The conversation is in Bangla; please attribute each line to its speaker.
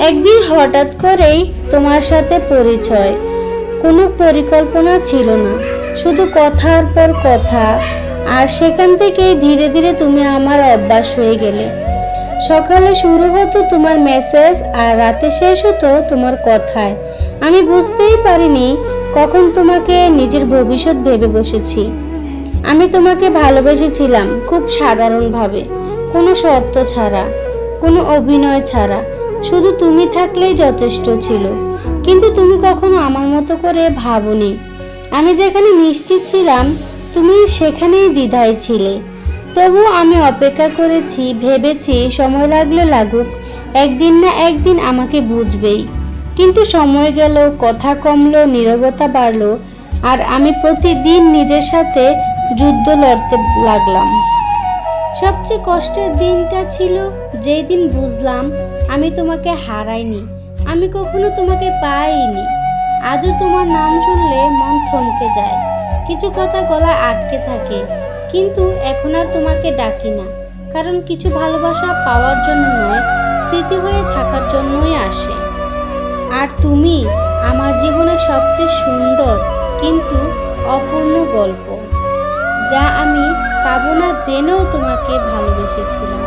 Speaker 1: একদিন হঠাৎ করেই তোমার সাথে পরিচয়। কোনো পরিকল্পনা ছিল না, শুধু কথার পর কথা। আর সেখান থেকেই ধীরে ধীরে তুমি আমার অভ্যাস হয়ে গেলে। সকালে শুরু হতো তোমার মেসেজ আর রাতে শেষ হতো তোমার কথায়। আমি বুঝতেই পারিনি কখন তোমাকে নিজের ভবিষ্যৎ ভেবে বসেছি। আমি তোমাকে ভালোবেসেছিলাম খুব সাধারণভাবে, কোনো শর্ত ছাড়া, কোনো অভিনয় ছাড়া। শুধু তুমি থাকলেই যথেষ্ট ছিল। কিন্তু তুমি কখনো আমার মতো করে ভাবোনি। আমি যেখানে নিশ্চিত ছিলাম তুমি সেখানেই দ্বিধায় ছিলে। তবু আমি অপেক্ষা করেছি, ভেবেছি সময় লাগলে লাগুক, একদিন না একদিন আমাকে বুঝবেই। কিন্তু সময় গেল, কথা কমলো, নীরবতা বাড়লো, আর আমি প্রতিদিন নিজের সাথে যুদ্ধ লড়তে লাগলাম। সবচেয়ে কষ্টের দিনটা ছিল যেই দিন বুঝলাম আমি তোমাকে হারাইনি, আমি কখনো তোমাকে পাইনি। আজও তোমার নাম শুনলে মন থমকে যায়, কিছু কথা গলা আটকে থাকে। কিন্তু এখন আর তোমাকে ডাকি না, কারণ কিছু ভালোবাসা পাওয়ার জন্য নয়, স্মৃতি হয়ে থাকার জন্যই আসে। আর তুমি আমার জীবনের সবচেয়ে সুন্দর কিন্তু অপূর্ণ গল্প, যা আমি পাবো না জেনেও তোমাকে ভালোবেসেছিলাম।